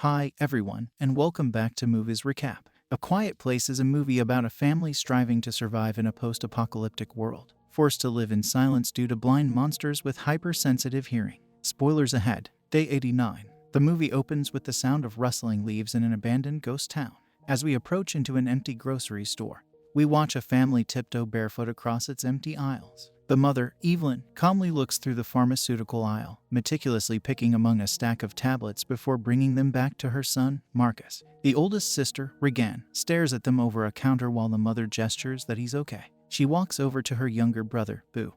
Hi, everyone, and welcome back to Movies Recap. A Quiet Place is a movie about a family striving to survive in a post-apocalyptic world, forced to live in silence due to blind monsters with hypersensitive hearing. Spoilers ahead. Day 89. The movie opens with the sound of rustling leaves in an abandoned ghost town. As we approach into an empty grocery store, we watch a family tiptoe barefoot across its empty aisles. The mother, Evelyn, calmly looks through the pharmaceutical aisle, meticulously picking among a stack of tablets before bringing them back to her son, Marcus. The oldest sister, Regan, stares at them over a counter while the mother gestures that he's okay. She walks over to her younger brother, Boo,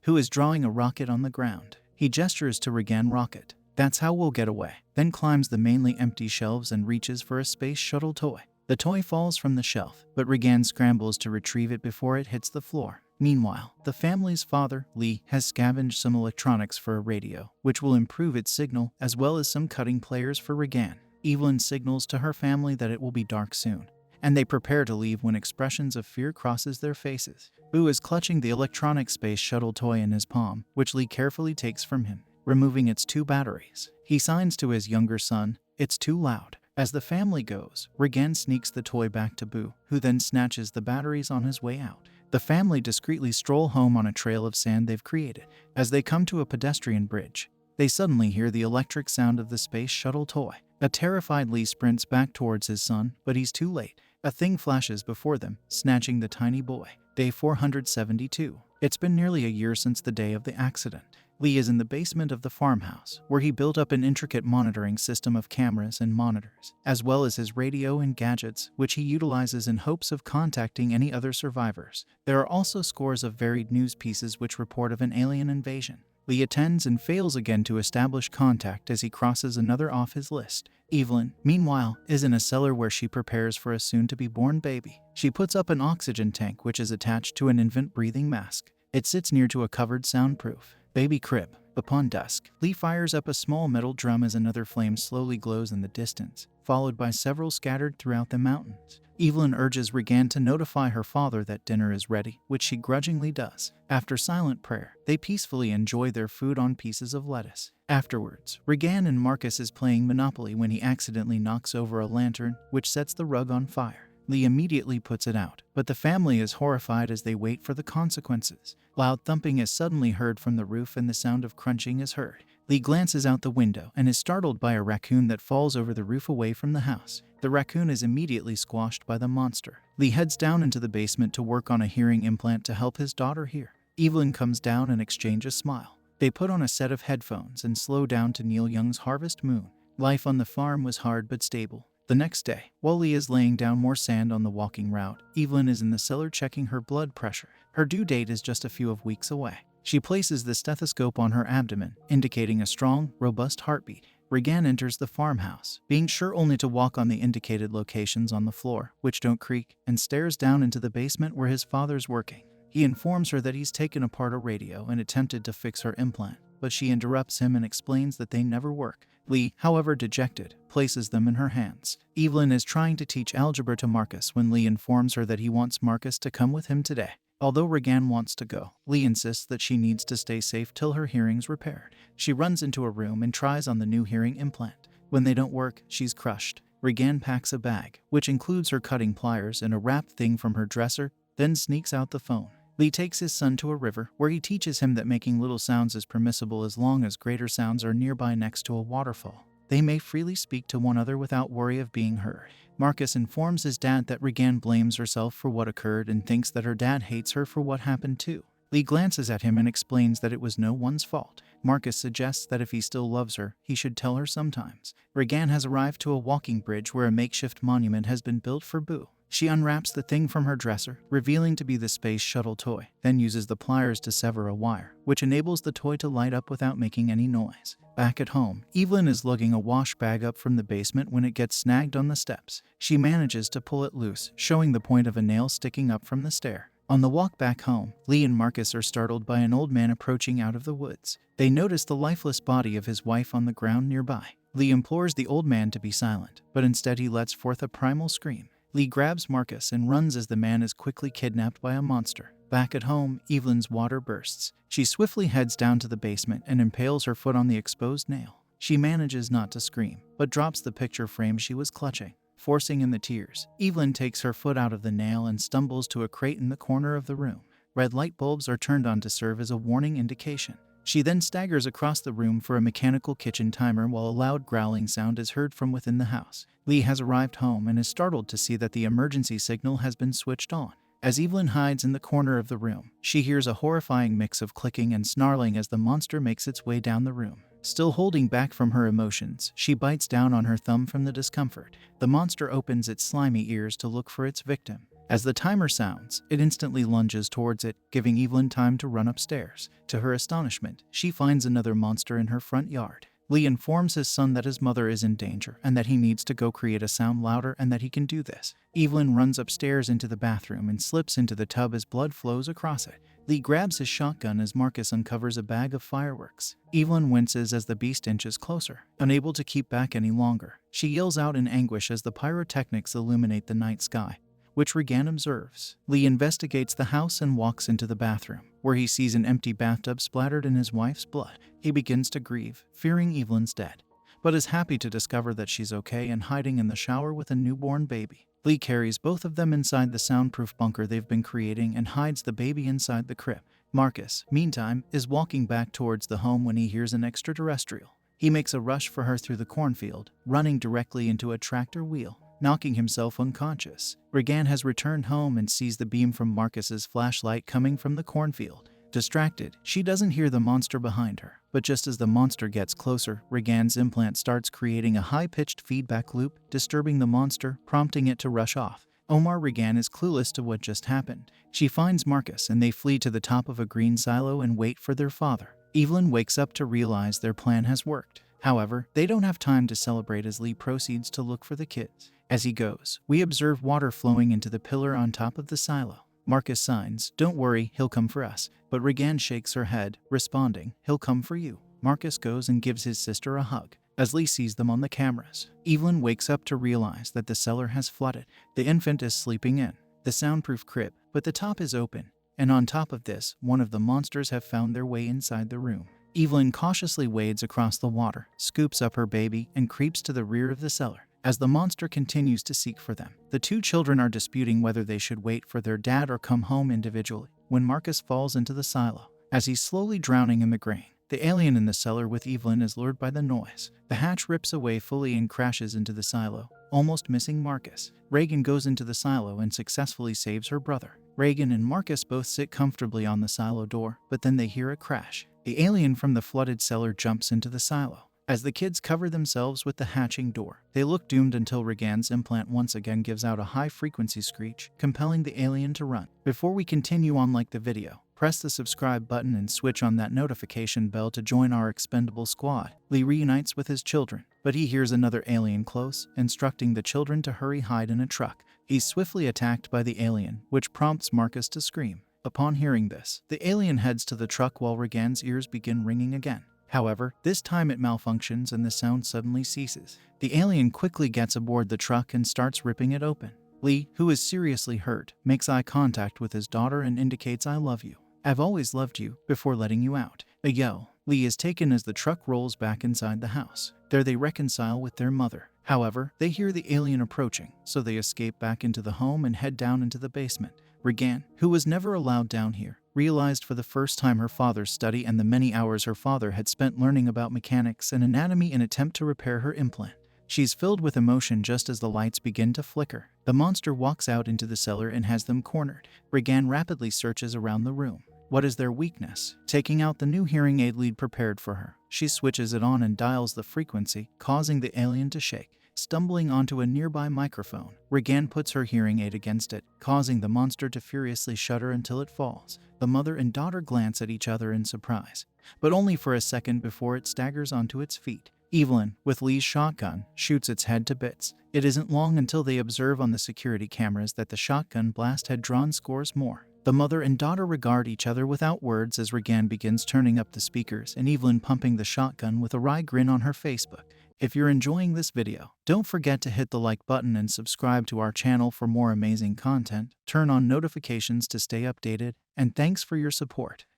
who is drawing a rocket on the ground. He gestures to Regan, "Rocket. That's how we'll get away." Then climbs the mainly empty shelves and reaches for a space shuttle toy. The toy falls from the shelf, but Regan scrambles to retrieve it before it hits the floor. Meanwhile, the family's father, Lee, has scavenged some electronics for a radio, which will improve its signal, as well as some cutting pliers for Regan. Evelyn signals to her family that it will be dark soon, and they prepare to leave when expressions of fear crosses their faces. Boo is clutching the electronic space shuttle toy in his palm, which Lee carefully takes from him, removing its 2 batteries. He signs to his younger son, "It's too loud." As the family goes, Regan sneaks the toy back to Boo, who then snatches the batteries on his way out. The family discreetly stroll home on a trail of sand they've created. As they come to a pedestrian bridge, they suddenly hear the electric sound of the space shuttle toy. A terrified Lee sprints back towards his son, but he's too late. A thing flashes before them, snatching the tiny boy. Day 472. It's been nearly a year since the day of the accident. Lee is in the basement of the farmhouse, where he built up an intricate monitoring system of cameras and monitors, as well as his radio and gadgets, which he utilizes in hopes of contacting any other survivors. There are also scores of varied news pieces which report of an alien invasion. Lee attends and fails again to establish contact as he crosses another off his list. Evelyn, meanwhile, is in a cellar where she prepares for a soon-to-be-born baby. She puts up an oxygen tank which is attached to an infant breathing mask. It sits near to a covered soundproof baby crib. Upon dusk, Lee fires up a small metal drum as another flame slowly glows in the distance, followed by several scattered throughout the mountains. Evelyn urges Regan to notify her father that dinner is ready, which she grudgingly does. After silent prayer, they peacefully enjoy their food on pieces of lettuce. Afterwards, Regan and Marcus is playing Monopoly when he accidentally knocks over a lantern, which sets the rug on fire. Lee immediately puts it out, but the family is horrified as they wait for the consequences. Loud thumping is suddenly heard from the roof and the sound of crunching is heard. Lee glances out the window and is startled by a raccoon that falls over the roof away from the house. The raccoon is immediately squashed by the monster. Lee heads down into the basement to work on a hearing implant to help his daughter hear. Evelyn comes down and exchanges a smile. They put on a set of headphones and slow down to Neil Young's Harvest Moon. Life on the farm was hard but stable. The next day, while Lee is laying down more sand on the walking route, Evelyn is in the cellar checking her blood pressure. Her due date is just a few weeks away. She places the stethoscope on her abdomen, indicating a strong, robust heartbeat. Regan enters the farmhouse, being sure only to walk on the indicated locations on the floor, which don't creak, and stares down into the basement where his father's working. He informs her that he's taken apart a radio and attempted to fix her implant, but she interrupts him and explains that they never work. Lee, however dejected, places them in her hands. Evelyn is trying to teach algebra to Marcus when Lee informs her that he wants Marcus to come with him today. Although Regan wants to go, Lee insists that she needs to stay safe till her hearing's repaired. She runs into a room and tries on the new hearing implant. When they don't work, she's crushed. Regan packs a bag, which includes her cutting pliers and a wrapped thing from her dresser, then sneaks out the phone. Lee takes his son to a river, where he teaches him that making little sounds is permissible as long as greater sounds are nearby next to a waterfall. They may freely speak to one another without worry of being heard. Marcus informs his dad that Regan blames herself for what occurred and thinks that her dad hates her for what happened too. Lee glances at him and explains that it was no one's fault. Marcus suggests that if he still loves her, he should tell her sometimes. Regan has arrived to a walking bridge where a makeshift monument has been built for Boo. She unwraps the thing from her dresser, revealing to be the space shuttle toy, then uses the pliers to sever a wire, which enables the toy to light up without making any noise. Back at home, Evelyn is lugging a wash bag up from the basement when it gets snagged on the steps. She manages to pull it loose, showing the point of a nail sticking up from the stair. On the walk back home, Lee and Marcus are startled by an old man approaching out of the woods. They notice the lifeless body of his wife on the ground nearby. Lee implores the old man to be silent, but instead he lets forth a primal scream. Lee grabs Marcus and runs as the man is quickly kidnapped by a monster. Back at home, Evelyn's water bursts. She swiftly heads down to the basement and impales her foot on the exposed nail. She manages not to scream, but drops the picture frame she was clutching, forcing in the tears. Evelyn takes her foot out of the nail and stumbles to a crate in the corner of the room. Red light bulbs are turned on to serve as a warning indication. She then staggers across the room for a mechanical kitchen timer while a loud growling sound is heard from within the house. Lee has arrived home and is startled to see that the emergency signal has been switched on. As Evelyn hides in the corner of the room, she hears a horrifying mix of clicking and snarling as the monster makes its way down the room. Still holding back from her emotions, she bites down on her thumb from the discomfort. The monster opens its slimy ears to look for its victim. As the timer sounds, it instantly lunges towards it, giving Evelyn time to run upstairs. To her astonishment, she finds another monster in her front yard. Lee informs his son that his mother is in danger and that he needs to go create a sound louder and that he can do this. Evelyn runs upstairs into the bathroom and slips into the tub as blood flows across it. Lee grabs his shotgun as Marcus uncovers a bag of fireworks. Evelyn winces as the beast inches closer. Unable to keep back any longer, she yells out in anguish as the pyrotechnics illuminate the night sky, which Regan observes. Lee investigates the house and walks into the bathroom, where he sees an empty bathtub splattered in his wife's blood. He begins to grieve, fearing Evelyn's dead, but is happy to discover that she's okay and hiding in the shower with a newborn baby. Lee carries both of them inside the soundproof bunker they've been creating and hides the baby inside the crib. Marcus, meantime, is walking back towards the home when he hears an extraterrestrial. He makes a rush for her through the cornfield, running directly into a tractor wheel, knocking himself unconscious. Regan has returned home and sees the beam from Marcus's flashlight coming from the cornfield. Distracted, she doesn't hear the monster behind her, but just as the monster gets closer, Regan's implant starts creating a high-pitched feedback loop, disturbing the monster, prompting it to rush off. Omar Regan is clueless to what just happened. She finds Marcus and they flee to the top of a green silo and wait for their father. Evelyn wakes up to realize their plan has worked. However, they don't have time to celebrate as Lee proceeds to look for the kids. As he goes, we observe water flowing into the pillar on top of the silo. Marcus signs, "Don't worry, he'll come for us," but Regan shakes her head, responding, "He'll come for you." Marcus goes and gives his sister a hug. As Lee sees them on the cameras, Evelyn wakes up to realize that the cellar has flooded. The infant is sleeping in the soundproof crib, but the top is open, and on top of this, one of the monsters have found their way inside the room. Evelyn cautiously wades across the water, scoops up her baby, and creeps to the rear of the cellar. As the monster continues to seek for them, the two children are disputing whether they should wait for their dad or come home individually, when Marcus falls into the silo. As he's slowly drowning in the grain, the alien in the cellar with Evelyn is lured by the noise. The hatch rips away fully and crashes into the silo, almost missing Marcus. Regan goes into the silo and successfully saves her brother. Regan and Marcus both sit comfortably on the silo door, but then they hear a crash. The alien from the flooded cellar jumps into the silo. As the kids cover themselves with the hatching door, they look doomed until Regan's implant once again gives out a high-frequency screech, compelling the alien to run. Before we continue on, like the video, press the subscribe button and switch on that notification bell to join our expendable squad. Lee reunites with his children, but he hears another alien close, instructing the children to hurry hide in a truck. He's swiftly attacked by the alien, which prompts Marcus to scream. Upon hearing this, the alien heads to the truck while Regan's ears begin ringing again. However, this time it malfunctions and the sound suddenly ceases. The alien quickly gets aboard the truck and starts ripping it open. Lee, who is seriously hurt, makes eye contact with his daughter and indicates, "I love you. I've always loved you," before letting you out. A yell. Lee is taken as the truck rolls back inside the house. There they reconcile with their mother. However, they hear the alien approaching, so they escape back into the home and head down into the basement. Regan, who was never allowed down here, realized for the first time her father's study and the many hours her father had spent learning about mechanics and anatomy in attempt to repair her implant. She's filled with emotion just as the lights begin to flicker. The monster walks out into the cellar and has them cornered. Regan rapidly searches around the room. What is their weakness? Taking out the new hearing aid Lee prepared for her, she switches it on and dials the frequency, causing the alien to shake. Stumbling onto a nearby microphone, Regan puts her hearing aid against it, causing the monster to furiously shudder until it falls. The mother and daughter glance at each other in surprise, but only for a second before it staggers onto its feet. Evelyn, with Lee's shotgun, shoots its head to bits. It isn't long until they observe on the security cameras that the shotgun blast had drawn scores more. The mother and daughter regard each other without words as Regan begins turning up the speakers and Evelyn pumping the shotgun with a wry grin on her Facebook. If you're enjoying this video, don't forget to hit the like button and subscribe to our channel for more amazing content. Turn on notifications to stay updated, and thanks for your support.